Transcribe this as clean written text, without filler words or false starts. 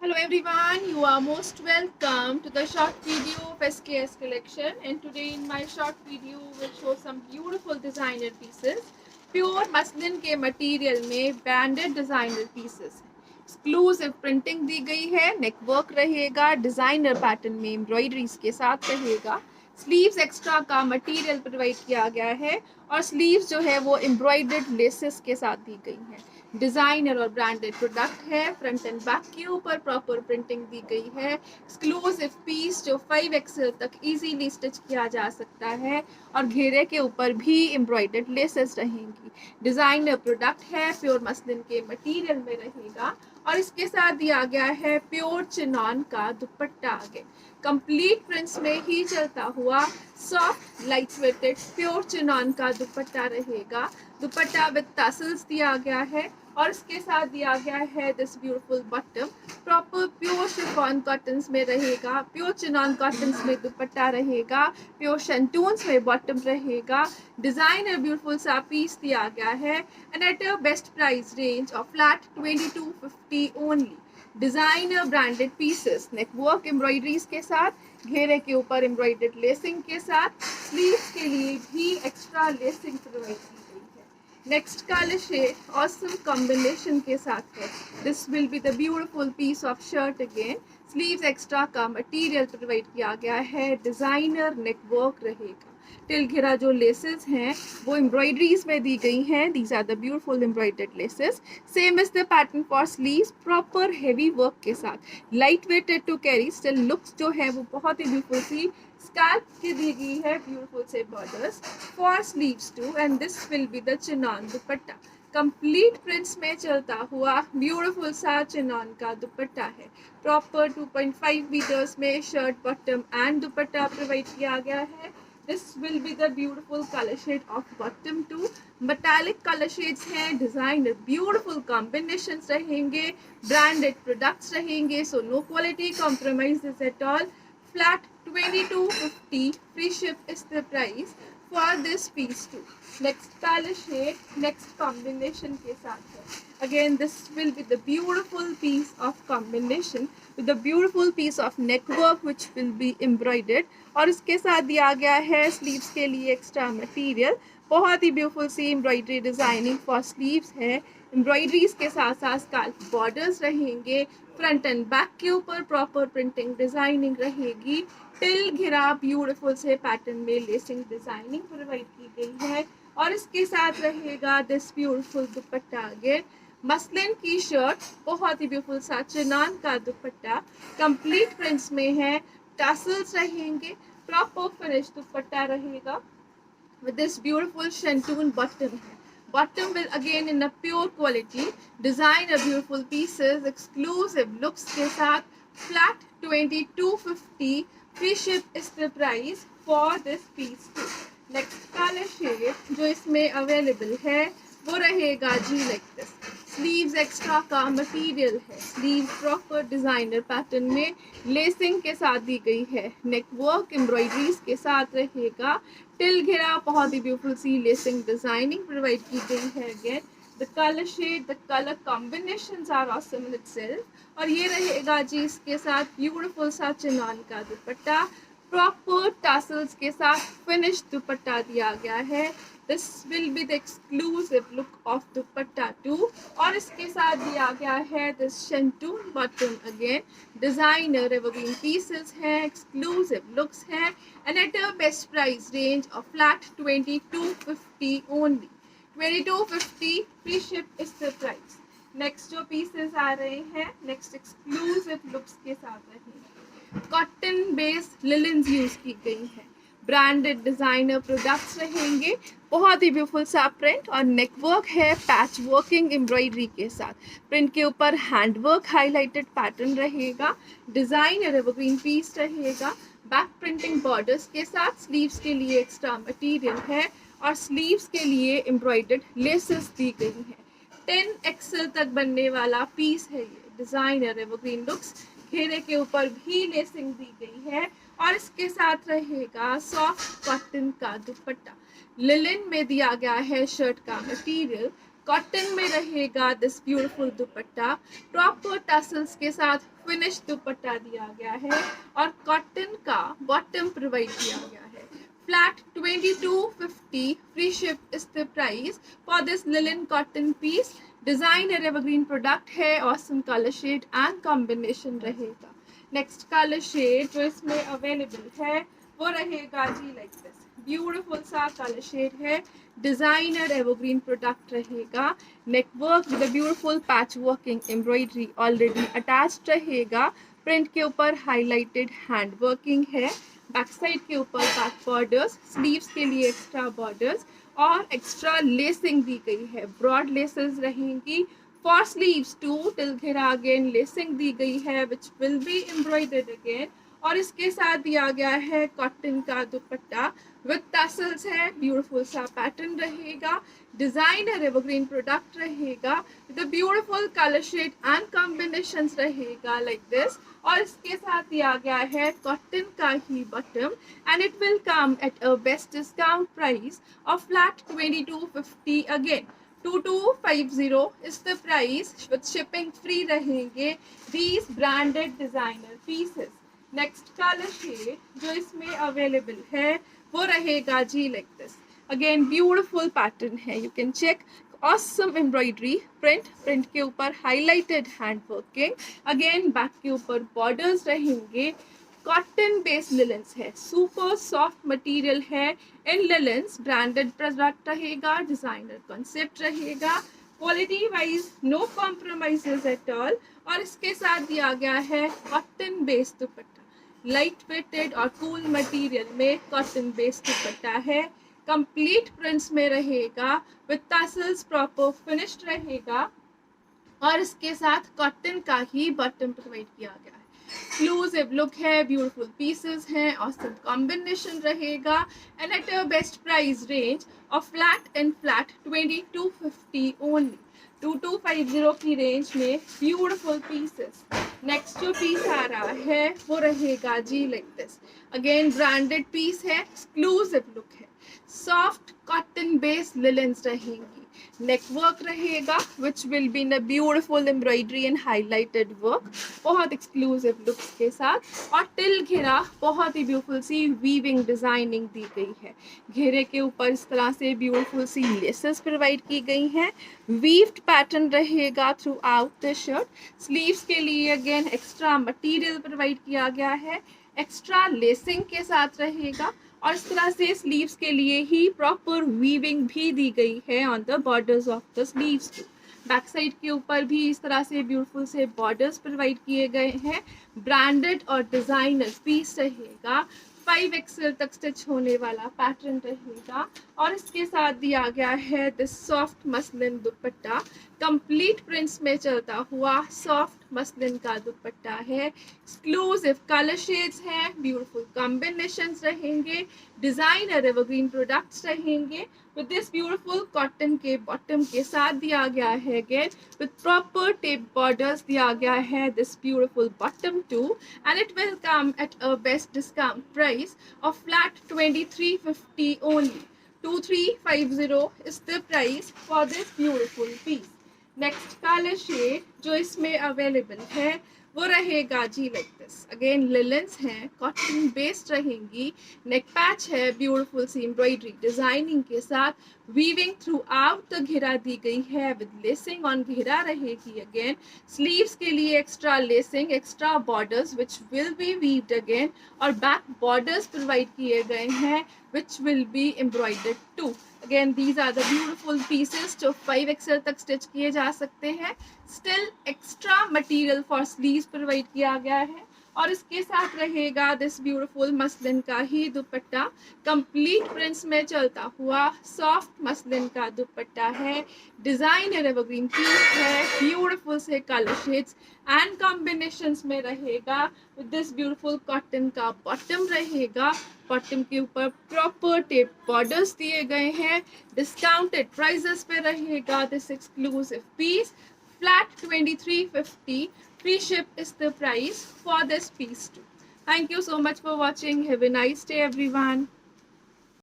Hello everyone, you are most welcome to the short video of SKS collection, and today in my short video will show some beautiful designer pieces. Pure muslin के material में branded designer pieces exclusive printing दी गई है, neck work रहेगा, designer pattern में embroideries के साथ रहेगा, स्लीव्स एक्स्ट्रा का मटेरियल प्रोवाइड किया गया है और स्लीव्स जो है वो एम्ब्रॉयडर्ड लेसेस के साथ दी गई है। डिजाइनर और ब्रांडेड प्रोडक्ट है। फ्रंट एंड बैक के ऊपर प्रॉपर प्रिंटिंग दी गई है। एक्सक्लूसिव पीस जो 5XL तक इजीली स्टिच किया जा सकता है और घेरे के ऊपर भी एम्ब्रॉयडर्ड लेसेस रहेंगी। डिजाइनर प्रोडक्ट है, प्योर मसलिन के मटेरियल में रहेगा और इसके साथ दिया गया है प्योर चिनॉन का दुपट्टा। आगे कंप्लीट प्रिंट्स में ही चलता हुआ soft light weighted pure chinon का दुपट्टा रहेगा। दुपट्टा विद टसल्स दिया गया है और इसके साथ दिया गया है this beautiful bottom. Proper pure chiffon cottons में रहेगा, प्योर चिनॉन कॉटन्स में दुपट्टा रहेगा, प्योर शंटून्स में बॉटम रहेगा। डिजाइनर ब्यूटीफुल सा पीस दिया गया है and at a best price range of flat 2250 only. Designer branded pieces neck work embroideries के साथ, घेरे के ऊपर एम्ब्रॉयडर्ड लेसिंग के साथ, स्लीव्स के लिए भी एक्स्ट्रा लेसिंग प्रोवाइड की गई है। Next colour shade awesome combination के साथ है। This will be the beautiful piece of shirt again. Sleeves extra का मटेरियल प्रोवाइड किया गया है, डिजाइनर नेक वर्क रहेगा। टिल घेरा जो लेसेस हैं वो एम्ब्रॉयडरीज में दी गई हैं। These are the beautiful embroidered laces. Same is the pattern for sleeves, proper heavy work के साथ, light weighted to carry, still looks जो है वो बहुत ही ब्यूटीफुल सी स्कार्फ की दी गई है, ब्यूटीफुल से borders for sleeves too and this will be the chinon dupatta. Complete prints में चलता हुआ ब्यूटीफुल सा चिनॉन का दुपट्टा है। प्रॉपर 2.5 मीटर्स में shirt bottom and dupatta provide किया गया है। This will be the beautiful color shade of bottom too. Metallic color shades हैं, designer beautiful combinations रहेंगे, branded products रहेंगे, so no quality compromises at all. Flat 2250 free ship is the price for this piece too. Next color shade, next combination के साथ है. Again, this will be the beautiful piece of combination with the beautiful piece of neck work which will be embroidered और इसके साथ दिया गया है sleeves के लिए एक्स्ट्रा मटेरियल। बहुत ही ब्यूटीफुल सी एम्ब्रॉयडरी डिजाइनिंग फॉर स्लीव्स है। एम्ब्रॉयडरीज के साथ साथ स्काल्प बॉर्डर्स रहेंगे। फ्रंट एंड बैक के ऊपर प्रॉपर प्रिंटिंग डिजाइनिंग रहेगी। टिल घिरा ब्यूटीफुल से पैटर्न में लेसिंग डिजाइनिंग प्रोवाइड की गई है और इसके साथ रहेगा this beautiful dupatta. Again muslin की शर्ट, बहुत ही ब्यूटीफुल सा चिनान का दुपट्टा, कंप्लीट प्रिंट्स में है, टसल्स रहेंगे, प्रॉपर फिनिश दुपट्टा रहेगा with this beautiful shantoon bottom है। Bottom will again in a pure quality, design a beautiful pieces, exclusive looks के साथ, flat 2250 free ship is the price for this piece too। Next color shade जो इसमें available है वो रहेगा जी like this. Sleeves extra का material है, स्लीव प्रॉपर डिजाइनर पैटर्न में लेसिंग के साथ दी गई है, नेक वर्क एम्ब्रॉयडरीज के साथ रहेगा। टिल घेरा बहुत ही ब्यूटीफुल सी लेसिंग डिजाइनिंग प्रोवाइड की गई है। Again the colour shade, the colour combinations are awesome in itself और ये रहेगा जी इसके साथ ब्यूटीफुल सा चिनॉन का दुपट्टा। प्रॉपर टसल्स के साथ फिनिश दुपट्टा दिया गया है। This will be the exclusive look of dupatta too और इसके साथ दिया गया है this shantoon bottom. Again designer evergreen pieces हैं, एक्सक्लूसिव लुक्स हैं and at a best price range of flat 2250 only. 2250 free ship is the price. Next जो pieces आ रहे हैं नेक्स्ट एक्सक्लूसिव लुक्स के साथ रहेंगे। कॉटन बेस्ड लिनन्स यूज की गई है, ब्रांडेड डिजाइनर प्रोडक्ट्स रहेंगे। बहुत ही ब्यूटीफुल सा प्रिंट और नेक वर्क है पैच वर्किंग एम्ब्रॉयडरी के साथ। प्रिंट के ऊपर हैंड वर्क हाईलाइटेड पैटर्न रहेगा। डिजाइनर एवरग्रीन पीस रहेगा, बैक प्रिंटिंग बॉर्डर्स के साथ। स्लीव्स के लिए एक्स्ट्रा मटेरियल है और स्लीव्स के लिए एम्ब्रॉयडर्ड लेसेस दी गई हैं। 10XL तक बनने वाला पीस है ये। डिजाइनर एवरग्रीन लुक्स, घेरे के ऊपर भी लेसिंग दी गई है और इसके साथ रहेगा सॉफ्ट कॉटन का दुपट्टा। लिनन में दिया गया है शर्ट का मटेरियल। कॉटन में रहेगा this beautiful dupatta, proper tassels के साथ फिनिश दुपट्टा दिया गया है और कॉटन का बॉटम प्रोवाइड किया गया है। Flat 2250 free ship is the price for this linen cotton piece. Designer evergreen product है, awesome color shade and combination रहेगा। Next color shade जो इसमें available है वो रहेगा जी like this, beautiful सा color shade है, designer evergreen product रहेगा, neck work with a beautiful patch working embroidery already attached रहेगा, print के ऊपर highlighted hand working है, बैक साइड के ऊपर बैक बॉर्डर्स, स्लीव्स के लिए एक्स्ट्रा बॉर्डर्स और एक्स्ट्रा लेसिंग दी गई है, ब्रॉड लेसेस रहेंगी फॉर स्लीव्स टू टिल घेरा, अगेन लेसिंग दी गई है which will be embroidered again और इसके साथ दिया गया है कॉटन का दुपट्टा विद टसल्स है, ब्यूटीफुल सा पैटर्न रहेगा, डिजाइनर एवरग्रीन प्रोडक्ट रहेगा with beautiful colour shade and combinations रहेगा लाइक दिस और इसके साथ दिया गया है कॉटन का ही bottom and it will come at a best discount price of flat 2250 again 2250 is the price with shipping free रहेंगे these branded designer pieces। Next colour shade जो इसमें अवेलेबल है वो रहेगा जी like this, again beautiful pattern है, you can check awesome embroidery print के ऊपर highlighted hand working, again back के ऊपर बॉर्डर्स रहेंगे, कॉटन बेस्ड लिलेंस है, सुपर सॉफ्ट मटेरियल है, इन लिलेंस ब्रांडेड प्रोडक्ट रहेगा, डिजाइनर कॉन्सेप्ट रहेगा, quality wise no compromises at all और इसके साथ दिया गया है cotton based dupatta, light weighted और कूल मटेरियल में कॉटन बेस्ड दुपट्टा है, कंप्लीट प्रिंट्स में रहेगा विद टसल्स, प्रॉपर फिनिश्ड रहेगा और इसके साथ कॉटन का ही बॉटम प्रोवाइड किया गया है, एक्सक्लूसिव लुक है, ब्यूटीफुल पीसेस हैं, ऑसम कॉम्बिनेशन रहेगा and at a best price range of flat and flat 2250 only, 2250 की रेंज में ब्यूटीफुल पीसेस। नेक्स्ट जो पीस आ रहा है वो रहेगा जी like this, again branded piece है, एक्सक्लूसिव लुक है, सॉफ्ट कॉटन बेस्ड लिलेंस रहेंगी, नेक वर्क रहेगा which will be in a beautiful embroidery and highlighted work, बहुत एक्सक्लूसिव लुक्स के साथ और टिल घेरा बहुत ही ब्यूटीफुल सी वीविंग डिजाइनिंग दी गई है, घेरे के ऊपर इस तरह से ब्यूटीफुल सी लेसेस प्रोवाइड की गई हैं, वीव्ड पैटर्न रहेगा through out the shirt, sleeves के लिए अगेन एक्स्ट्रा मटेरियल प्रोवाइड किया गया है, एक्स्ट्रा लेसिंग के साथ रहेगा और इस तरह से स्लीव्स के लिए ही प्रॉपर वीविंग भी दी गई है on the borders of the sleeves too, back side के ऊपर भी इस तरह से ब्यूटीफुल से बॉर्डर्स प्रोवाइड किए गए हैं, ब्रांडेड और डिजाइनर पीस रहेगा, 5XL तक स्टिच होने वाला पैटर्न रहेगा और इसके साथ दिया गया है this soft muslin dupatta, complete prints में चलता हुआ सॉफ्ट मसलिन का दुपट्टा है, एक्सक्लूसिव कलर शेड्स हैं, ब्यूटीफुल कॉम्बिनेशंस रहेंगे, डिजाइनर एवरग्रीन प्रोडक्ट्स रहेंगे विद दिस ब्यूटीफुल कॉटन के बॉटम के साथ दिया गया है again with proper tape borders दिया गया है this beautiful bottom too and it will come at a best discount price of flat 2350 only, 2350 is the price for this beautiful piece। Next colour shade जो इसमें available है वो रहेगा जी like this, again linens हैं, cotton based रहेंगी, neck patch है, beautiful सी एम्ब्रॉयडरी डिजाइनिंग के साथ, वीविंग थ्रू आउट द घेरा दी गई है विद लेसिंग ऑन घेरा रहेगी अगेन, स्लीव्स के लिए extra lacing, extra borders which will B weaved again और बैक बॉर्डर्स प्रोवाइड किए गए हैं which will be embroidered too। Again these are the beautiful pieces जो 5XL तक स्टिच किए जा सकते हैं, still extra material for sleeves provide किया गया है और इसके साथ रहेगा दिस ब्यूटीफुल मसलिन का ही दुपट्टा, कंप्लीट प्रिंट्स में चलता हुआ सॉफ्ट मसलिन का दुपट्टा है, डिजाइनर एवरग्रीन पीस है, ब्यूटीफुल से कलर शेड्स एंड कॉम्बिनेशंस में रहेगा विद दिस ब्यूटीफुल कॉटन का बॉटम रहेगा, बॉटम के ऊपर प्रॉपर टेप बॉर्डर्स दिए गए हैं, डिस्काउंटेड प्राइसेस पे रहेगा this exclusive piece, flat 2350, free ship is the price for this piece too। Thank you so much for watching, have a nice day everyone।